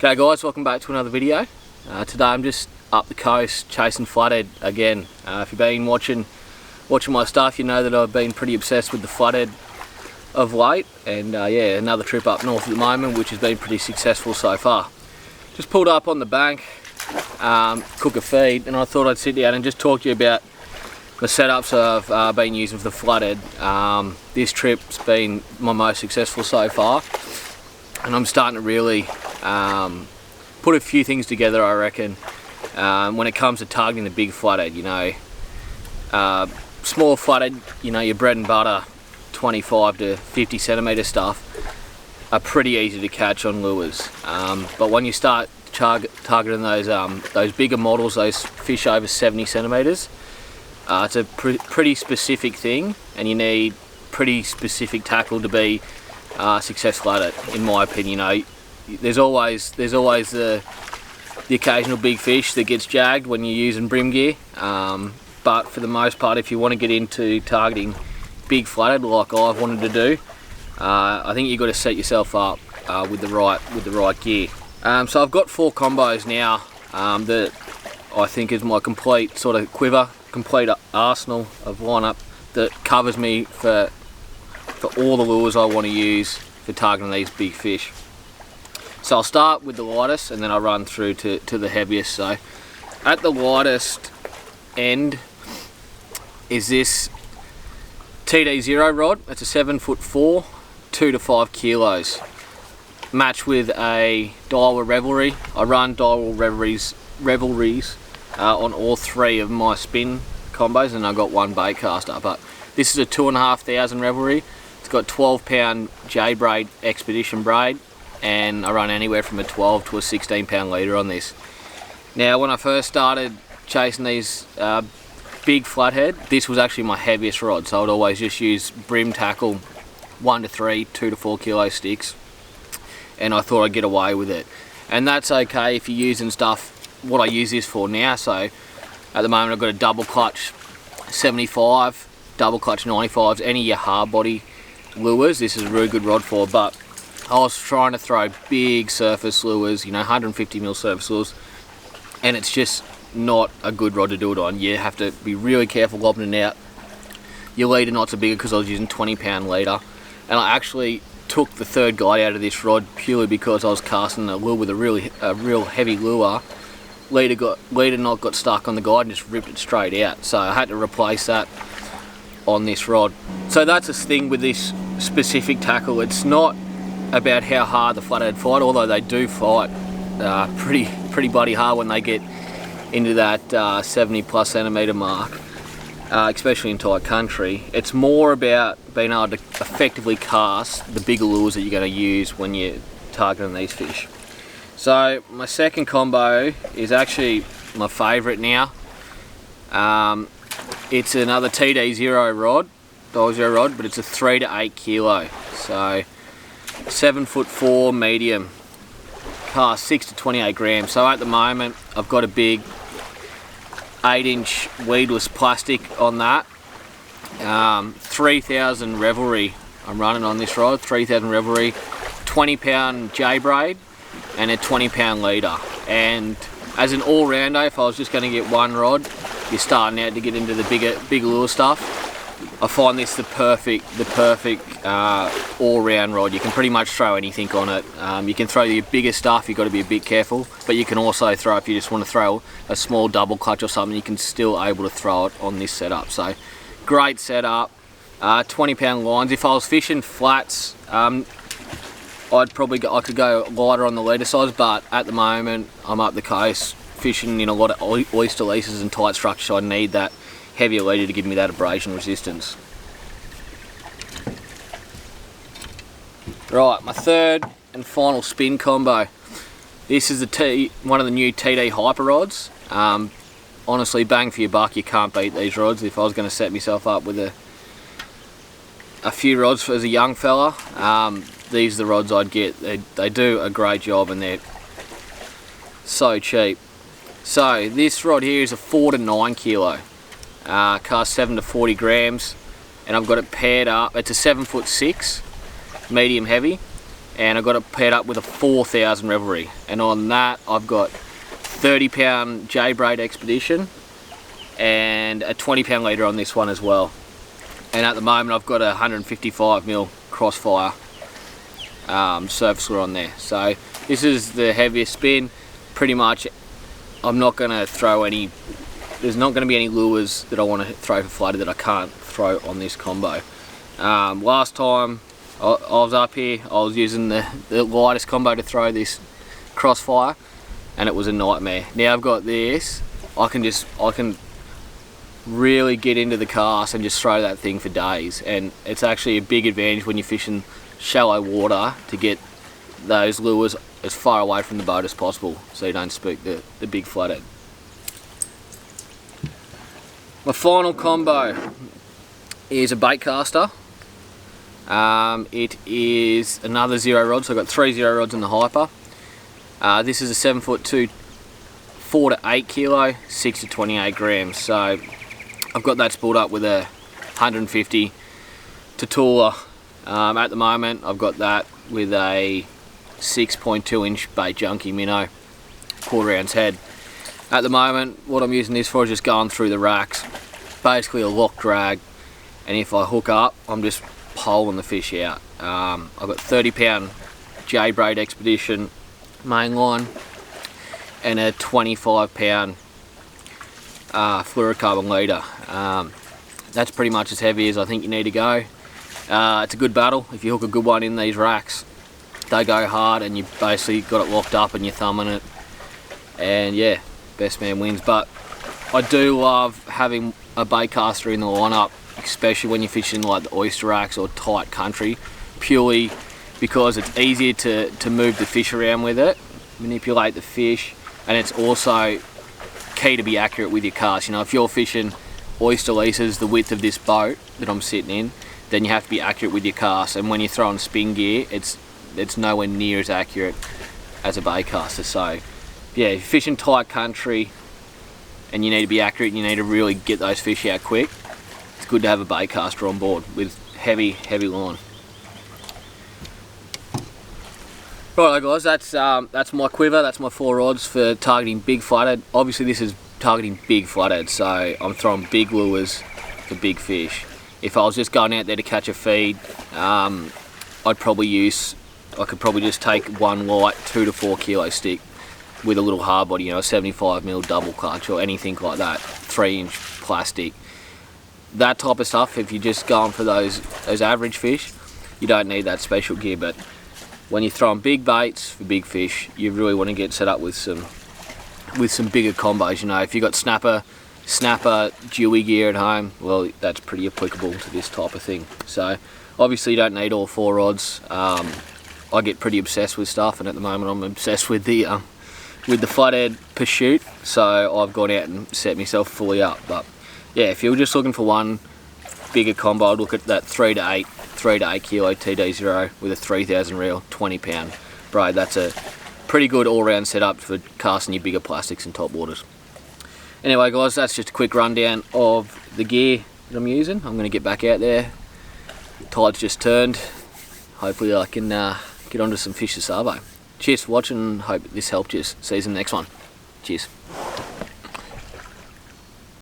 G'day guys, welcome back to another video. Today I'm just up the coast chasing flathead again. If you've been watching my stuff, you know that I've been pretty obsessed with the flathead of late, and yeah, another trip up north at the moment, which has been pretty successful so far. Just pulled up on the bank, cook a feed, and I thought I'd sit down and just talk to you about the setups I've been using for the flathead. This trip's been my most successful so far, and I'm starting to really put a few things together, I reckon, when it comes to targeting the big flathead. You know, small flathead, you know, your bread and butter 25 to 50 centimetre stuff are pretty easy to catch on lures, but when you start targeting those bigger models, those fish over 70 centimetres, it's a pretty specific thing, and you need pretty specific tackle to be successful at it, in my opinion. You know, there's always the occasional big fish that gets jagged when you're using brim gear, but for the most part, if you want to get into targeting big flathead like I've wanted to do, I think you've got to set yourself up with the right gear. So I've got 4 combos now that I think is my complete sort of quiver, complete arsenal of lineup that covers me for all the lures I want to use for targeting these big fish. So I'll start with the lightest and then I'll run through to the heaviest. So at the lightest end is this TD0 rod. It's a 7'4", 2 to 5 kilos, matched with a TATULA REVELRY. I run TATULA Revelries on all 3 of my spin combos, and I've got 1 Baitcaster. But this is a 2,500 REVELRY. It's got 12-pound J braid expedition braid, and I run anywhere from a 12 to a 16-pound leader on this. Now, when I first started chasing these big flathead, this was actually my heaviest rod, so I'd always just use brim tackle, 1 to 3, 2 to 4 kilo sticks, and I thought I'd get away with it. And that's okay if you're using stuff what I use this for now. So at the moment I've got a double clutch 75, double clutch 95s, any of your hard body lures this is a really good rod for. But I was trying to throw big surface lures, you know, 150mm surface lures, and it's just not a good rod to do it on. You have to be really careful lobbing it out. Your leader knots are bigger because I was using 20-pound leader, and I actually took the third guide out of this rod purely because I was casting a lure with a real heavy lure. Leader knot got stuck on the guide and just ripped it straight out, so I had to replace that on this rod. So that's the thing with this specific tackle. It's not about how hard the flathead fight, although they do fight pretty bloody hard when they get into that 70 plus centimetre mark, especially in tight country. It's more about being able to effectively cast the bigger lures that you're going to use when you're targeting these fish. So my second combo is actually my favourite now. It's another TD0 rod, but it's a 3 to 8 kilo. So 7'4" medium, cast 6 to 28 grams. So at the moment I've got a big 8-inch weedless plastic on that. 3,000 REVELRY I'm running on this rod, 3,000 REVELRY, 20-pound J braid, and a 20-pound leader. And as an all-rounder, if I was just going to get 1 rod, you're starting out to get into the bigger lure stuff, I find this the perfect all-round rod. You can pretty much throw anything on it. You can throw your bigger stuff, you've got to be a bit careful, but you can also throw, if you just want to throw a small double clutch or something, you can still able to throw it on this setup. So great setup. 20-pound lines. If I was fishing flats, I could go lighter on the leader size, but at the moment I'm up the coast fishing in a lot of oyster leases and tight structure, so I need that heavier leader to give me that abrasion resistance. Right, my third and final spin combo. This is one of the new TD Hyper rods. Honestly, bang for your buck, you can't beat these rods. If I was going to set myself up with a few rods as a young fella, these are the rods I'd get. They do a great job and they're so cheap. So this rod here is a 4 to 9 kilo, cast 7 to 40 grams, and I've got it paired up. It's a 7'6", medium heavy, and I got it paired up with a 4000 Revelry, and on that I've got 30-pound J-braid Expedition and a 20-pound leader on this one as well. And at the moment I've got a 155mm Crossfire surface lure on there. So this is the heaviest spin. Pretty much I'm not going to throw any, there's not going to be any lures that I want to throw for flathead that I can't throw on this combo. Last time I was up here, I was using the lightest combo to throw this Crossfire, and it was a nightmare. Now I've got this, I can really get into the cast and just throw that thing for days, and it's actually a big advantage when you're fishing shallow water to get those lures as far away from the boat as possible so you don't spook the big flathead. My final combo is a Baitcaster. It is another 0 rod, so I've got 3 0 rods in the hyper. This is a 7'2", 4 to 8 kilo, 6 to 28 grams. So I've got that spooled up with a 150 TATULA. At the moment I've got that with a 6.2 inch bait junkie minnow, 1/4 ounce head. At the moment what I'm using this for is just going through the racks, basically a lock drag, and if I hook up I'm just poling the fish out. I've got 30-pound J-braid Expedition mainline and a 25-pound fluorocarbon leader. That's pretty much as heavy as I think you need to go. It's a good battle. If you hook a good one in these racks, they go hard and you basically got it locked up and you're thumbing it, and yeah, best man wins. But I do love having a Baitcaster in the lineup, especially when you're fishing like the oyster racks or tight country, purely because it's easier to move the fish around with it, manipulate the fish, and it's also key to be accurate with your cast. You know, if you're fishing oyster leases the width of this boat that I'm sitting in, then you have to be accurate with your cast, and when you're throwing spin gear, it's nowhere near as accurate as a Baitcaster. So yeah, if you're fishing tight country and you need to be accurate and you need to really get those fish out quick, it's good to have a Baitcaster on board with heavy line. Right guys, that's my quiver, that's my 4 rods for targeting big flathead. Obviously this is targeting big flathead, so I'm throwing big lures for big fish. If I was just going out there to catch a feed, I could probably just take one light 2 to 4 kilo stick with a little hard body, you know, a 75mm double clutch or anything like that, 3-inch plastic. That type of stuff, if you're just going for those average fish, you don't need that special gear. But when you're throwing big baits for big fish, you really want to get set up with some bigger combos. You know, if you've got snapper, dewy gear at home, well, that's pretty applicable to this type of thing. So obviously you don't need all 4 rods. I get pretty obsessed with stuff, and at the moment I'm obsessed with the flathead pursuit, so I've gone out and set myself fully up. But yeah, if you're just looking for one bigger combo, I'd look at that 3 to 8 kilo TD0 with a 3000 reel, 20-pound braid. That's a pretty good all-round setup for casting your bigger plastics in top waters. Anyway guys, that's just a quick rundown of the gear that I'm using. I'm going to get back out there. The tide's just turned. Hopefully I can get onto some fish this arvo. Cheers for watching, hope this helped you. See you in the next one. Cheers.